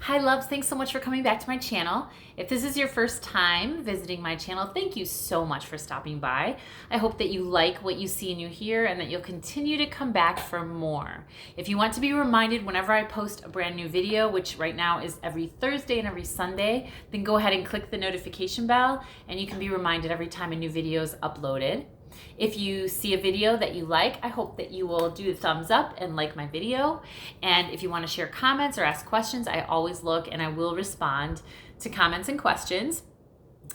Hi loves, thanks so much for coming back to my channel. If this is your first time visiting my channel, thank you so much for stopping by. I hope that you like what you see and you hear and that you'll continue to come back for more. If you want to be reminded whenever I post a brand new video, which right now is every Thursday and every Sunday, then go ahead and click the notification bell and you can be reminded every time a new video is uploaded. If you see a video that you like, I hope that you will do the thumbs up and like my video. And if you want to share comments or ask questions, I always look and I will respond to comments and questions.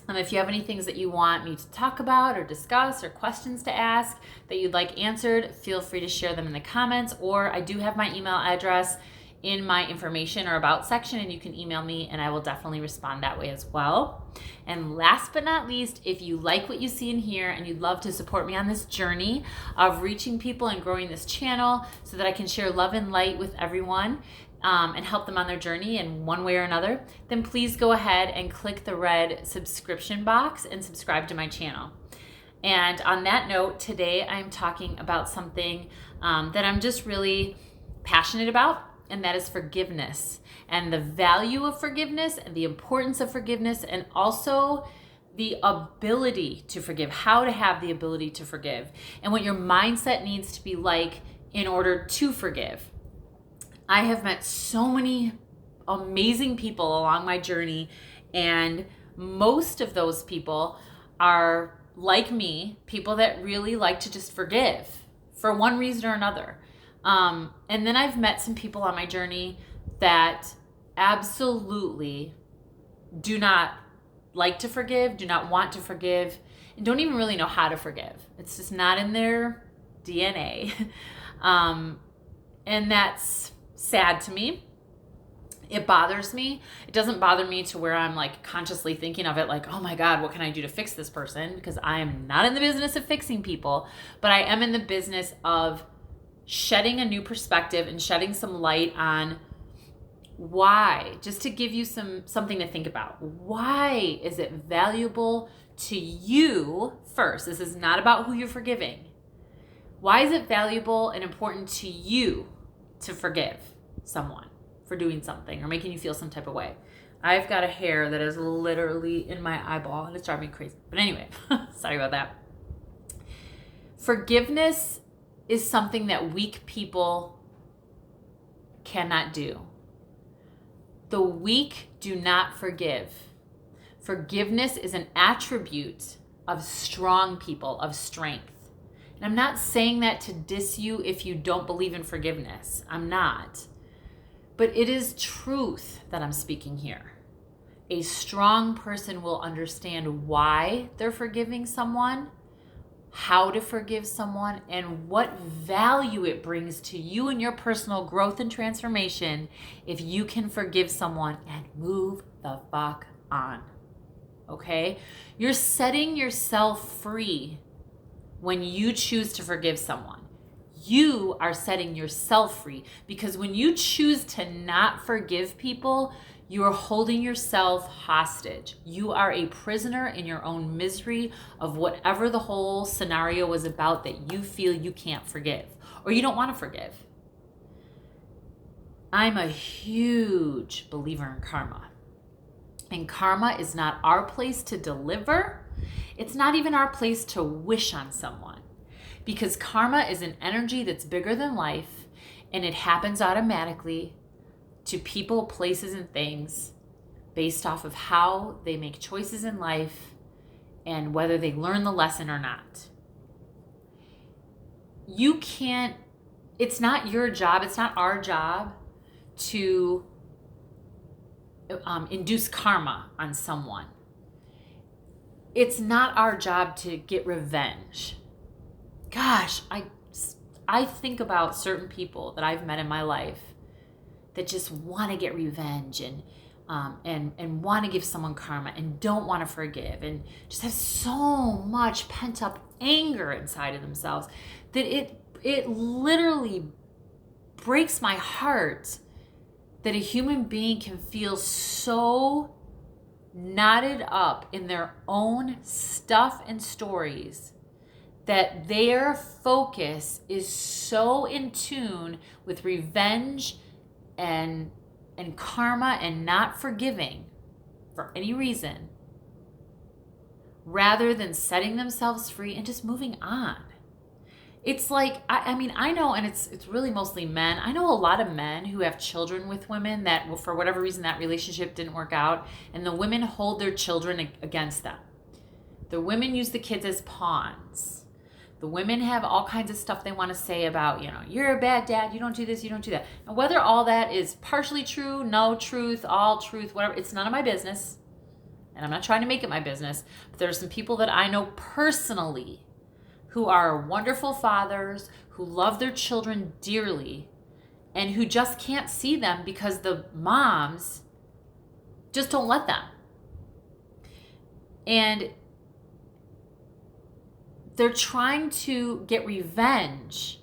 If you have any things that you want me to talk about or discuss or questions to ask that you'd like answered, feel free to share them in the comments, or I do have my email address in my information or about section and you can email me and I will definitely respond that way as well. And last but not least, if you like what you see and hear and you'd love to support me on this journey of reaching people and growing this channel so that I can share love and light with everyone and help them on their journey in one way or another, then please go ahead and click the red subscription box and subscribe to my channel. And on that note, today I'm talking about something that I'm just really passionate about, and that is forgiveness and the value of forgiveness and the importance of forgiveness, and also the ability to forgive, how to have the ability to forgive, and what your mindset needs to be like in order to forgive. I have met so many amazing people along my journey, and most of those people are like me, people that really like to just forgive for one reason or another. And then I've met some people on my journey that absolutely do not like to forgive, do not want to forgive, and don't even really know how to forgive. It's just not in their DNA. And that's sad to me. It bothers me. It doesn't bother me to where I'm like consciously thinking of it like, oh my God, what can I do to fix this person? Because I am not in the business of fixing people, but I am in the business of shedding a new perspective and shedding some light on why, just to give you something to think about. Why is it valuable to you first? This is not about who you're forgiving. Why is it valuable and important to you to forgive someone for doing something or making you feel some type of way? I've got a hair that is literally in my eyeball and it's driving me crazy. But anyway, sorry about that. Forgiveness is something that weak people cannot do. The weak do not forgive. Forgiveness is an attribute of strong people, of strength. And I'm not saying that to diss you if you don't believe in forgiveness. I'm not. But it is truth that I'm speaking here. A strong person will understand why they're forgiving someone, how to forgive someone, and what value it brings to you and your personal growth and transformation if you can forgive someone and move the fuck on. Okay? You're setting yourself free when you choose to forgive someone. You are setting yourself free, because when you choose to not forgive people, you are holding yourself hostage. You are a prisoner in your own misery of whatever the whole scenario was about that you feel you can't forgive or you don't want to forgive. I'm a huge believer in karma. And karma is not our place to deliver. It's not even our place to wish on someone, because karma is an energy that's bigger than life, and it happens automatically to people, places, and things based off of how they make choices in life and whether they learn the lesson or not. It's not your job, it's not our job to induce karma on someone. It's not our job to get revenge. Gosh, I think about certain people that I've met in my life that just want to get revenge and want to give someone karma and don't want to forgive and just have so much pent up anger inside of themselves that it literally breaks my heart that a human being can feel so knotted up in their own stuff and stories that their focus is so in tune with revenge and and karma and not forgiving for any reason, rather than setting themselves free and just moving on. It's like, I mean, I know, and it's really mostly men. I know a lot of men who have children with women that, for whatever reason, that relationship didn't work out, and the women hold their children against them. The women use the kids as pawns. The women have all kinds of stuff they want to say about, you're a bad dad, you don't do this, you don't do that. And whether all that is partially true, no truth, all truth, whatever, it's none of my business. And I'm not trying to make it my business. But there are some people that I know personally who are wonderful fathers, who love their children dearly, and who just can't see them because the moms just don't let them. And they're trying to get revenge.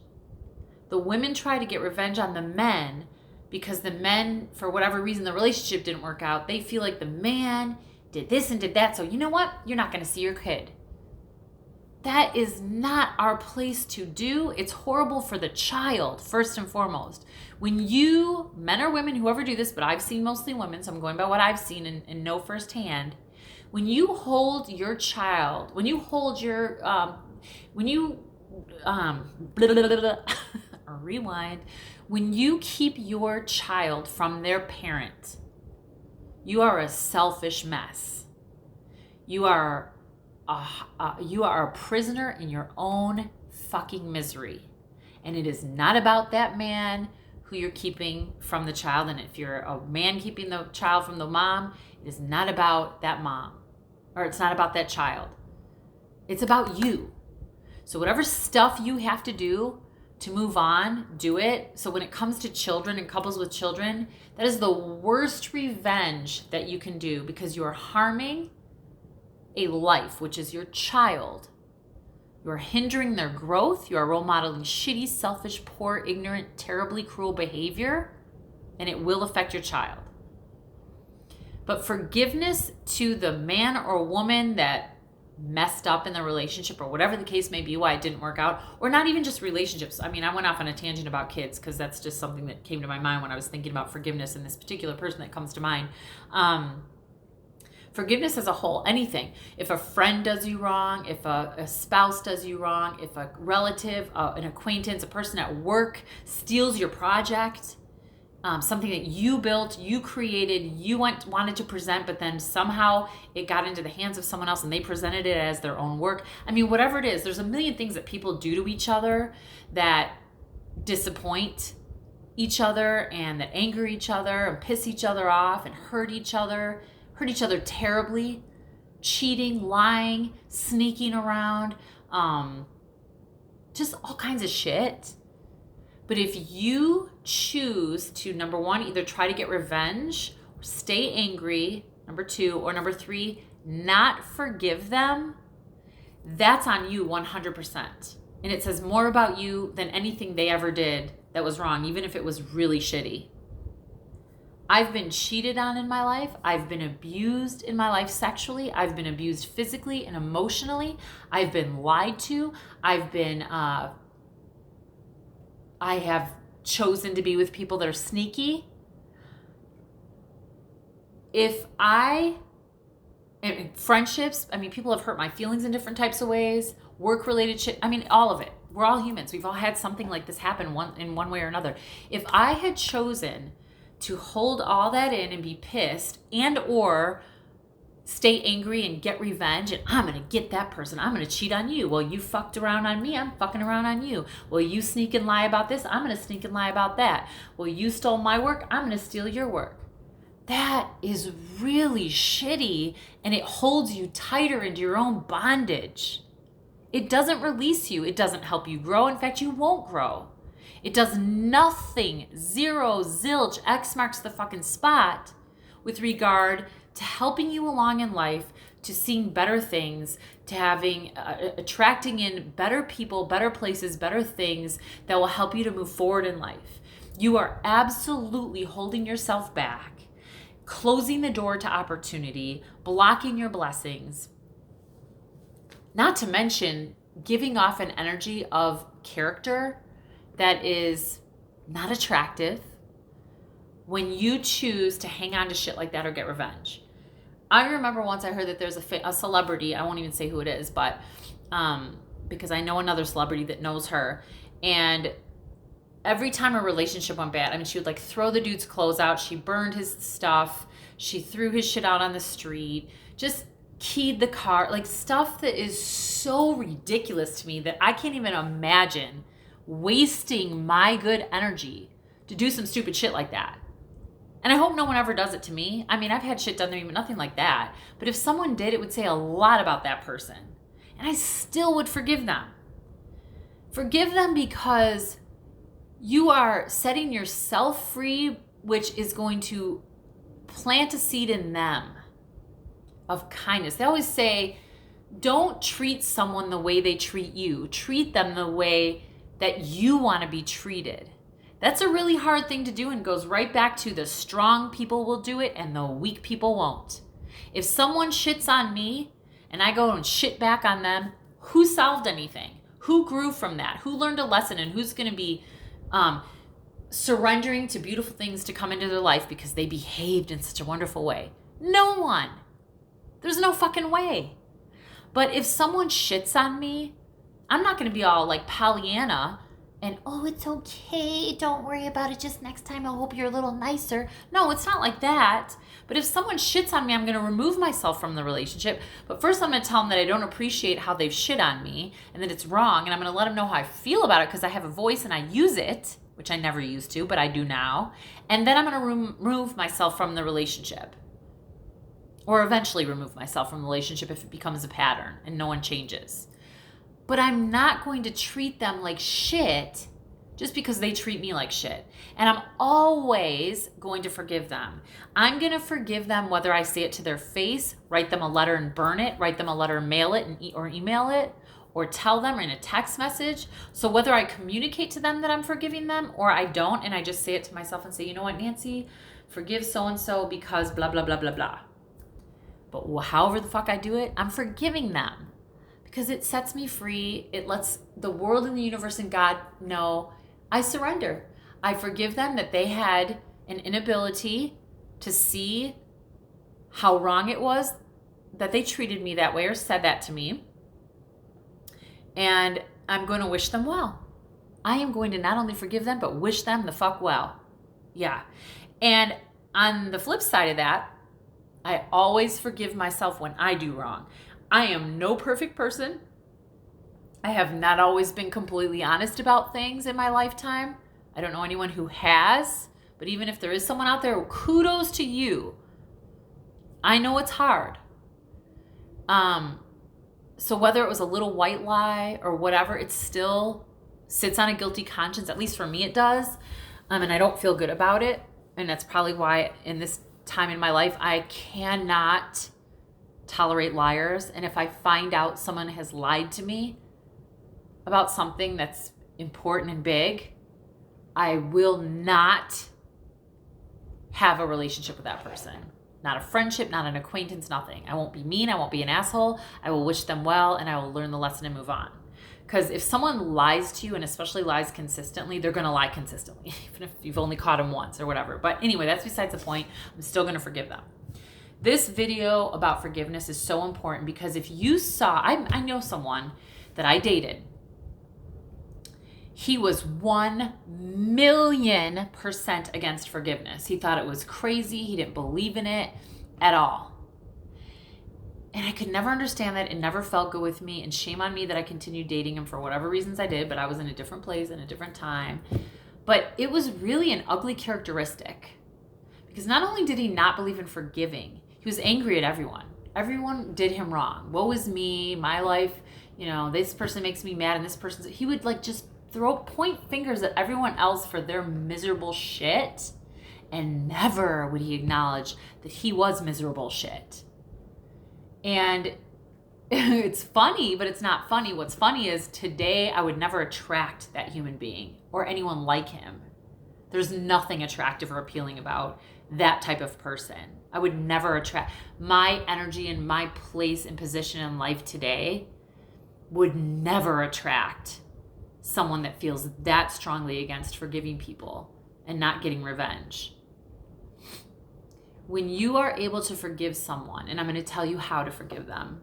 The women try to get revenge on the men because the men, for whatever reason, the relationship didn't work out. They feel like the man did this and did that. So you know what? You're not going to see your kid. That is not our place to do. It's horrible for the child, first and foremost. When you, men or women, whoever do this, but I've seen mostly women, so I'm going by what I've seen and know firsthand. When you hold your child, when you hold your, rewind, when you keep your child from their parent, you are a selfish mess. You are a prisoner in your own fucking misery. And it is not about that man who you're keeping from the child. And if you're a man keeping the child from the mom, it is not about that mom, or it's not about that child. It's about you. So whatever stuff you have to do to move on, do it. So when it comes to children and couples with children, that is the worst revenge that you can do, because you are harming a life, which is your child. You are hindering their growth. You are role modeling shitty, selfish, poor, ignorant, terribly cruel behavior, and it will affect your child. But forgiveness to the man or woman that messed up in the relationship, or whatever the case may be, why it didn't work out, or not even just relationships. I mean, I went off on a tangent about kids because that's just something that came to my mind when I was thinking about forgiveness and this particular person that comes to mind. Forgiveness as a whole, anything. If a friend does you wrong, if a spouse does you wrong, if a relative, an acquaintance, a person at work steals your project, something that you built, you created, you wanted to present, but then somehow it got into the hands of someone else and they presented it as their own work. I mean, whatever it is, there's a million things that people do to each other that disappoint each other and that anger each other and piss each other off and hurt each other terribly. Cheating, lying, sneaking around, just all kinds of shit. But if you choose to, number one, either try to get revenge, or stay angry, number two, or number three, not forgive them, that's on you 100%. And it says more about you than anything they ever did that was wrong, even if it was really shitty. I've been cheated on in my life. I've been abused in my life sexually. I've been abused physically and emotionally. I've been lied to. I have chosen to be with people that are sneaky. Friendships, I mean, people have hurt my feelings in different types of ways, work-related shit, I mean, all of it. We're all humans. We've all had something like this happen in one way or another. If I had chosen to hold all that in and be pissed and or stay angry and get revenge, and I'm going to get that person, I'm going to cheat on you. Well, you fucked around on me, I'm fucking around on you. Well, you sneak and lie about this, I'm going to sneak and lie about that. Well, you stole my work, I'm going to steal your work. That is really shitty, and it holds you tighter into your own bondage. It doesn't release you. It doesn't help you grow. In fact, you won't grow. It does nothing, zero, zilch, X marks the fucking spot with regard to helping you along in life, to seeing better things, to having, attracting in better people, better places, better things that will help you to move forward in life. You are absolutely holding yourself back, closing the door to opportunity, blocking your blessings, not to mention giving off an energy of character that is not attractive, when you choose to hang on to shit like that or get revenge. I remember once I heard that there's a celebrity, I won't even say who it is, but because I know another celebrity that knows her, and every time a relationship went bad, I mean, she would like throw the dude's clothes out, she burned his stuff, she threw his shit out on the street, just keyed the car, like stuff that is so ridiculous to me that I can't even imagine wasting my good energy to do some stupid shit like that. And I hope no one ever does it to me. I mean, I've had shit done to me, but nothing like that. But if someone did, it would say a lot about that person. And I still would forgive them. Forgive them because you are setting yourself free, which is going to plant a seed in them of kindness. They always say, don't treat someone the way they treat you. Treat them the way that you want to be treated. That's a really hard thing to do and goes right back to the strong people will do it and the weak people won't. If someone shits on me and I go and shit back on them, who solved anything? Who grew from that? Who learned a lesson? And who's going to be surrendering to beautiful things to come into their life because they behaved in such a wonderful way? No one. There's no fucking way. But if someone shits on me, I'm not going to be all like Pollyanna and, oh, it's okay, don't worry about it, just next time I hope you're a little nicer. No, it's not like that. But if someone shits on me, I'm going to remove myself from the relationship. But first I'm going to tell them that I don't appreciate how they've shit on me and that it's wrong. And I'm going to let them know how I feel about it because I have a voice and I use it, which I never used to, but I do now. And then I'm going to remove myself from the relationship. Or eventually remove myself from the relationship if it becomes a pattern and no one changes. But I'm not going to treat them like shit just because they treat me like shit. And I'm always going to forgive them. I'm going to forgive them whether I say it to their face, write them a letter and burn it, write them a letter and mail it or email it, or tell them in a text message. So whether I communicate to them that I'm forgiving them or I don't, and I just say it to myself and say, you know what, Nancy, forgive so-and-so because blah, blah, blah, blah, blah. But however the fuck I do it, I'm forgiving them. Because it sets me free. It lets the world and the universe and God know I surrender. I forgive them that they had an inability to see how wrong it was that they treated me that way or said that to me. And I'm going to wish them well. I am going to not only forgive them, but wish them the fuck well. Yeah. And on the flip side of that, I always forgive myself when I do wrong. I am no perfect person. I have not always been completely honest about things in my lifetime. I don't know anyone who has, but even if there is someone out there, kudos to you. I know it's hard. So whether it was a little white lie or whatever, it still sits on a guilty conscience. At least for me, it does. And I don't feel good about it. And that's probably why in this time in my life, I cannot tolerate liars. And if I find out someone has lied to me about something that's important and big, I will not have a relationship with that person. Not a friendship, not an acquaintance, nothing. I won't be mean. I won't be an asshole. I will wish them well and I will learn the lesson and move on. Because if someone lies to you, and especially lies consistently, they're going to lie consistently, even if you've only caught them once or whatever. But anyway, that's besides the point. I'm still going to forgive them. This video about forgiveness is so important because if you saw, I know someone that I dated. He was 1,000,000% against forgiveness. He thought it was crazy. He didn't believe in it at all. And I could never understand that. It never felt good with me. And shame on me that I continued dating him for whatever reasons I did, but I was in a different place in a different time. But it was really an ugly characteristic because not only did he not believe in forgiving, he was angry at everyone. Everyone did him wrong. Woe is me, my life, this person makes me mad and this person's, he would like just point fingers at everyone else for their miserable shit. And never would he acknowledge that he was miserable shit. And it's funny, but it's not funny. What's funny is today I would never attract that human being or anyone like him. There's nothing attractive or appealing about that type of person. I would never attract. My energy and my place and position in life today would never attract someone that feels that strongly against forgiving people and not getting revenge. When you are able to forgive someone, and I'm going to tell you how to forgive them,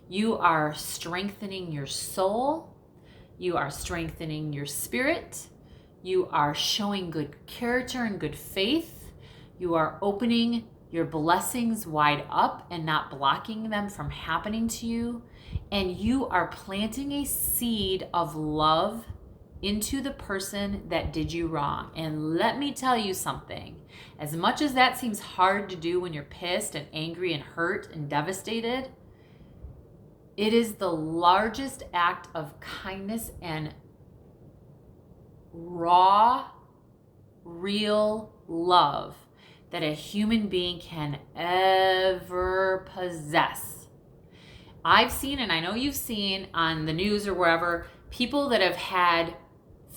you are strengthening your soul, you are strengthening your spirit, you are showing good character and good faith, you are opening your blessings wide up and not blocking them from happening to you, and you are planting a seed of love into the person that did you wrong. And let me tell you something. As much as that seems hard to do when you're pissed and angry and hurt and devastated, it is the largest act of kindness and raw, real love that a human being can ever possess. I've seen, and I know you've seen on the news or wherever, people that have had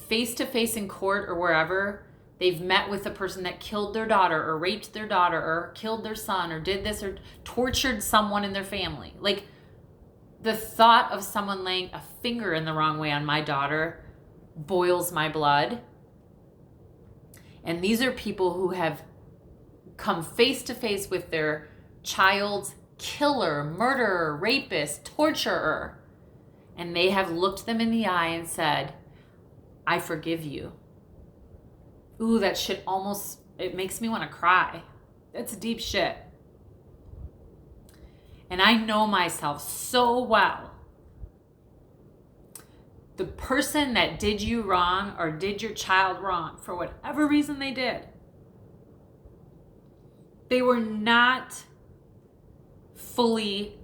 face-to-face in court or wherever, they've met with a person that killed their daughter or raped their daughter or killed their son or did this or tortured someone in their family. Like, the thought of someone laying a finger in the wrong way on my daughter boils my blood. And these are people who have come face-to-face with their child's killer, murderer, rapist, torturer. And they have looked them in the eye and said, I forgive you. Ooh, that shit almost, it makes me want to cry. That's deep shit. And I know myself so well. The person that did you wrong or did your child wrong for whatever reason they did, they were not fully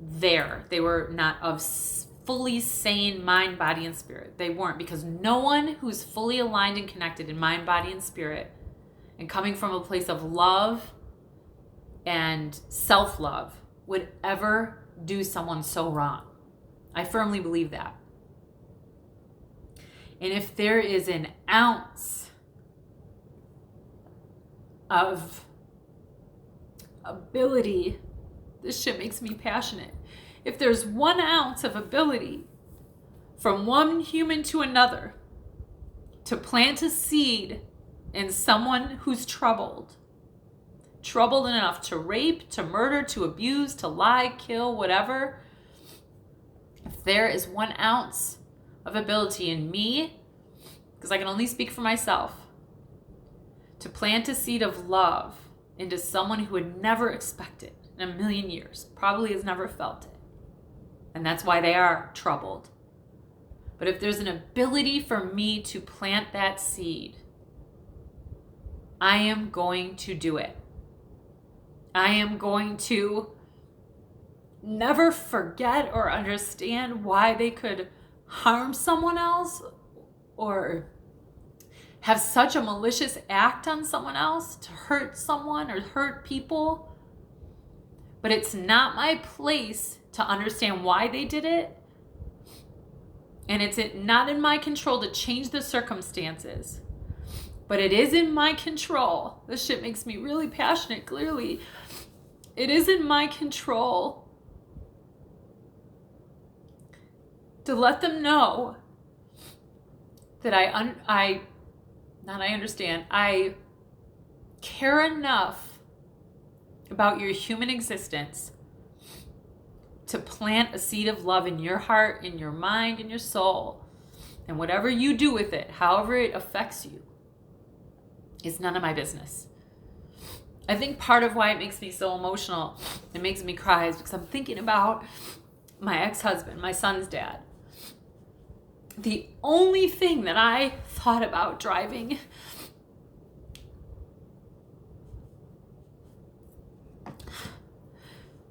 there. They were not of fully sane mind, body, and spirit. They weren't, because no one who's fully aligned and connected in mind, body, and spirit, and coming from a place of love and self-love, would ever do someone so wrong. I firmly believe that. And if there is an ounce of ability, this shit makes me passionate. If there's 1 ounce of ability from one human to another to plant a seed in someone who's troubled enough to rape, to murder, to abuse, to lie, kill, whatever, if there is 1 ounce of ability in me, because I can only speak for myself, to plant a seed of love into someone who would never expect it in a million years, probably has never felt it, and that's why they are troubled. But if there's an ability for me to plant that seed, I am going to do it. I am going to never forget or understand why they could harm someone else or have such a malicious act on someone else to hurt someone or hurt people. But it's not my place to understand why they did it. And it's not in my control to change the circumstances. But it is in my control. This shit makes me really passionate, clearly. It is in my control to let them know that I care enough about your human existence to plant a seed of love in your heart, in your mind, in your soul. And whatever you do with it, however it affects you, is none of my business. I think part of why it makes me so emotional, it makes me cry, is because I'm thinking about my ex-husband, my son's dad. The only thing that I thought about driving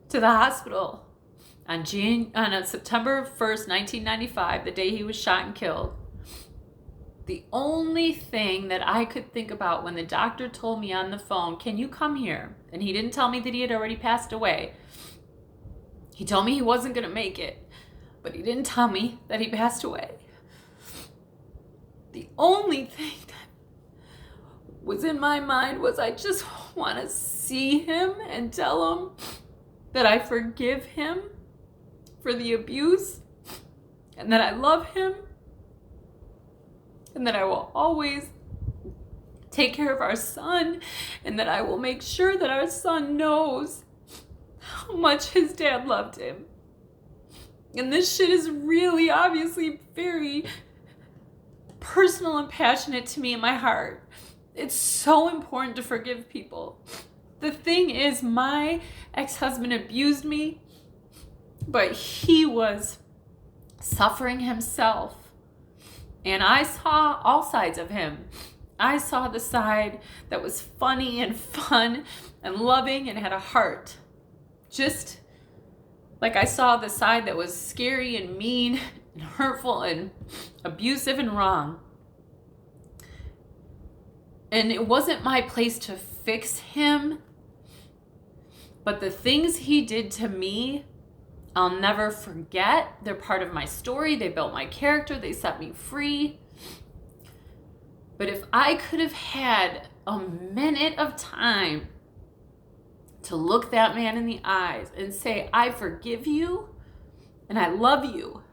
to the hospital on September 1st, 1995, the day he was shot and killed, the only thing that I could think about when the doctor told me on the phone, can you come here? And he didn't tell me that he had already passed away. He told me he wasn't going to make it, but he didn't tell me that he passed away. The only thing that was in my mind was I just want to see him and tell him that I forgive him for the abuse and that I love him and that I will always take care of our son, and that I will make sure that our son knows how much his dad loved him. And this shit is really obviously very personal and passionate to me in my heart. It's so important to forgive people. The thing is, my ex-husband abused me, but he was suffering himself. And I saw all sides of him. I saw the side that was funny and fun and loving and had a heart. Just like I saw the side that was scary and mean and hurtful and abusive and wrong. And it wasn't my place to fix him. But the things he did to me, I'll never forget. They're part of my story. They built my character. They set me free. But if I could have had a minute of time to look that man in the eyes and say, I forgive you and I love you,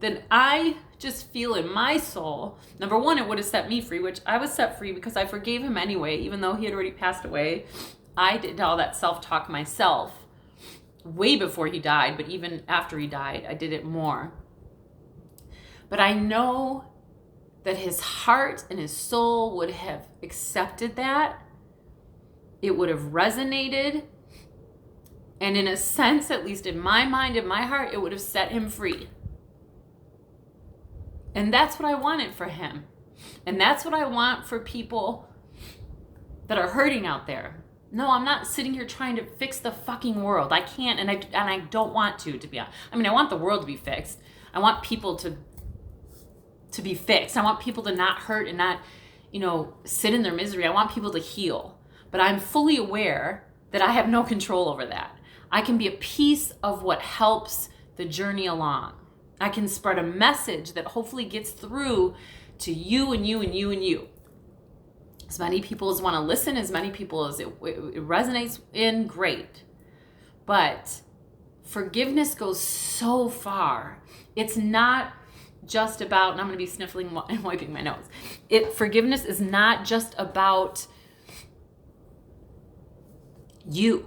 then I just feel in my soul, number one, it would have set me free, which I was set free because I forgave him anyway, even though he had already passed away. I did all that self-talk myself way before he died, but even after he died, I did it more. But I know that his heart and his soul would have accepted that. It would have resonated. And in a sense, at least in my mind, in my heart, it would have set him free. And that's what I wanted for him. And that's what I want for people that are hurting out there. No, I'm not sitting here trying to fix the fucking world. I can't, and I don't want to be honest. I mean, I want the world to be fixed. I want people to be fixed. I want people to not hurt and not, sit in their misery. I want people to heal. But I'm fully aware that I have no control over that. I can be a piece of what helps the journey along. I can spread a message that hopefully gets through to you and you and you and you. As many people as want to listen, as many people as it resonates in, great. But forgiveness goes so far. It's not just about, and I'm going to be sniffling and wiping my nose. Forgiveness is not just about you.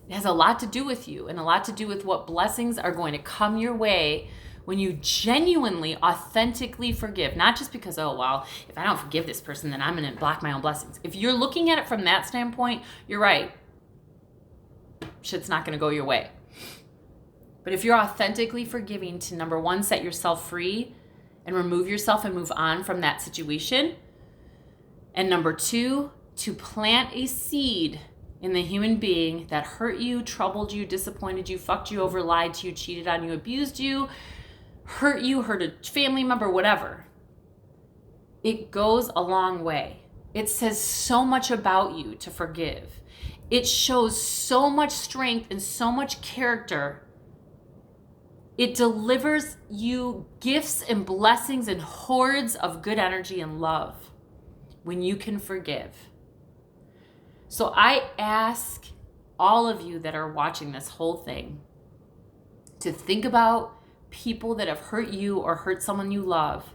It has a lot to do with you and a lot to do with what blessings are going to come your way when you genuinely, authentically forgive. Not just because, oh, well, if I don't forgive this person, then I'm going to block my own blessings. If you're looking at it from that standpoint, you're right. Shit's not going to go your way. But if you're authentically forgiving to, number one, set yourself free and remove yourself and move on from that situation. And number two, to plant a seed in the human being that hurt you, troubled you, disappointed you, fucked you over, lied to you, cheated on you, abused you, hurt a family member, whatever. It goes a long way. It says so much about you to forgive. It shows so much strength and so much character. It delivers you gifts and blessings and hordes of good energy and love when you can forgive. So I ask all of you that are watching this whole thing to think about people that have hurt you or hurt someone you love,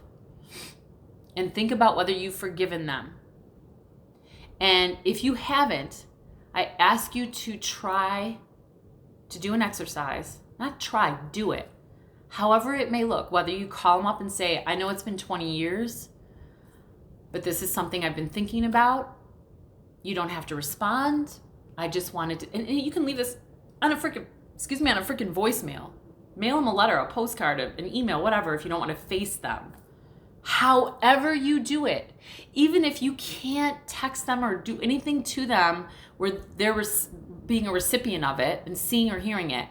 and think about whether you've forgiven them. And if you haven't, I ask you to try to do an exercise. Not try, do it. However it may look, whether you call them up and say, I know it's been 20 years, but this is something I've been thinking about. You don't have to respond. I just wanted to, and you can leave this on a freaking voicemail. Mail them a letter, a postcard, an email, whatever, if you don't want to face them. However you do it, even if you can't text them or do anything to them where they're being a recipient of it and seeing or hearing it,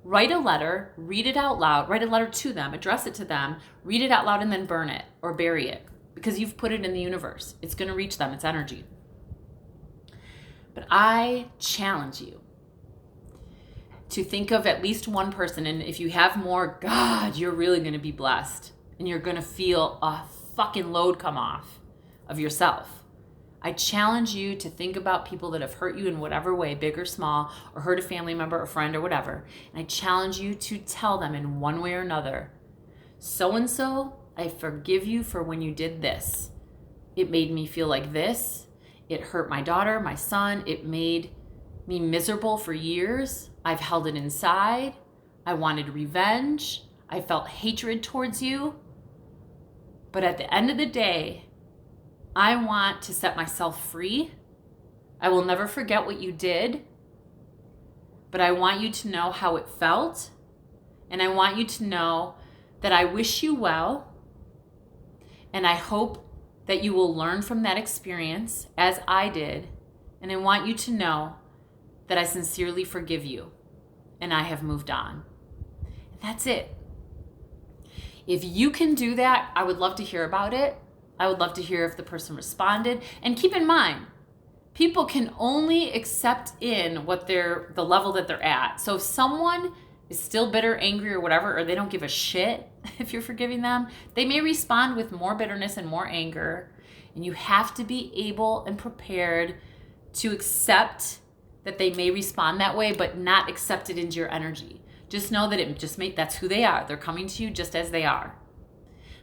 write a letter, read it out loud, write a letter to them, address it to them, read it out loud, and then burn it or bury it because you've put it in the universe. It's going to reach them. It's energy. But I challenge you to think of at least one person, and if you have more, God, you're really going to be blessed, and you're going to feel a fucking load come off of yourself. I challenge you to think about people that have hurt you in whatever way, big or small, or hurt a family member or friend or whatever, and I challenge you to tell them in one way or another, so-and-so, I forgive you for when you did this. It made me feel like this. It hurt my daughter, my son. It made me miserable for years. I've held it inside. I wanted revenge. I felt hatred towards you. But at the end of the day, I want to set myself free. I will never forget what you did, but I want you to know how it felt. And I want you to know that I wish you well. And I hope that you will learn from that experience as I did. And I want you to know that I sincerely forgive you and I have moved on. And that's it. If you can do that, I would love to hear about it. I would love to hear if the person responded. And keep in mind, people can only accept in what the level that they're at. So if someone is still bitter, angry, or whatever, or they don't give a shit if you're forgiving them, they may respond with more bitterness and more anger. And you have to be able and prepared to accept that they may respond that way, but not accept it into your energy. Just know that that's who they are. They're coming to you just as they are.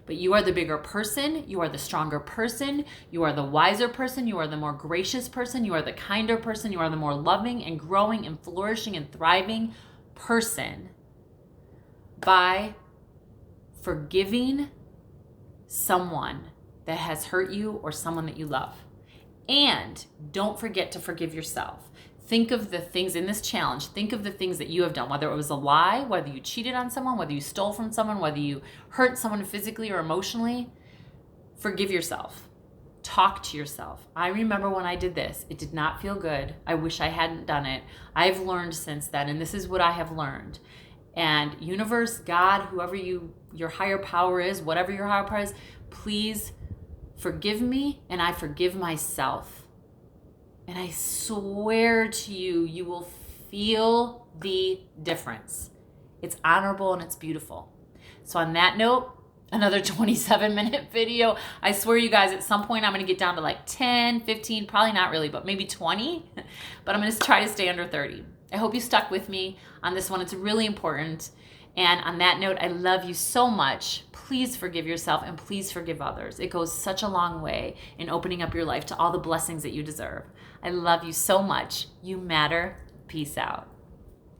But you are the bigger person. You are the stronger person. You are the wiser person. You are the more gracious person. You are the kinder person. You are the more loving and growing and flourishing and thriving person by forgiving someone that has hurt you or someone that you love. And don't forget to forgive yourself. Think of the things in this challenge. Think of the things that you have done, whether it was a lie, whether you cheated on someone, whether you stole from someone, whether you hurt someone physically or emotionally. Forgive yourself. Talk to yourself. I remember when I did this. It did not feel good. I wish I hadn't done it. I've learned since then, and this is what I have learned. And universe, God, whoever your higher power is, whatever your higher power is, please forgive me, and I forgive myself. And I swear to you, you will feel the difference. It's honorable and it's beautiful. So on that note, another 27-minute video. I swear, you guys, at some point I'm going to get down to like 10, 15, probably not really, but maybe 20. But I'm going to try to stay under 30. I hope you stuck with me on this one. It's really important. And on that note, I love you so much. Please forgive yourself and please forgive others. It goes such a long way in opening up your life to all the blessings that you deserve. I love you so much. You matter. Peace out.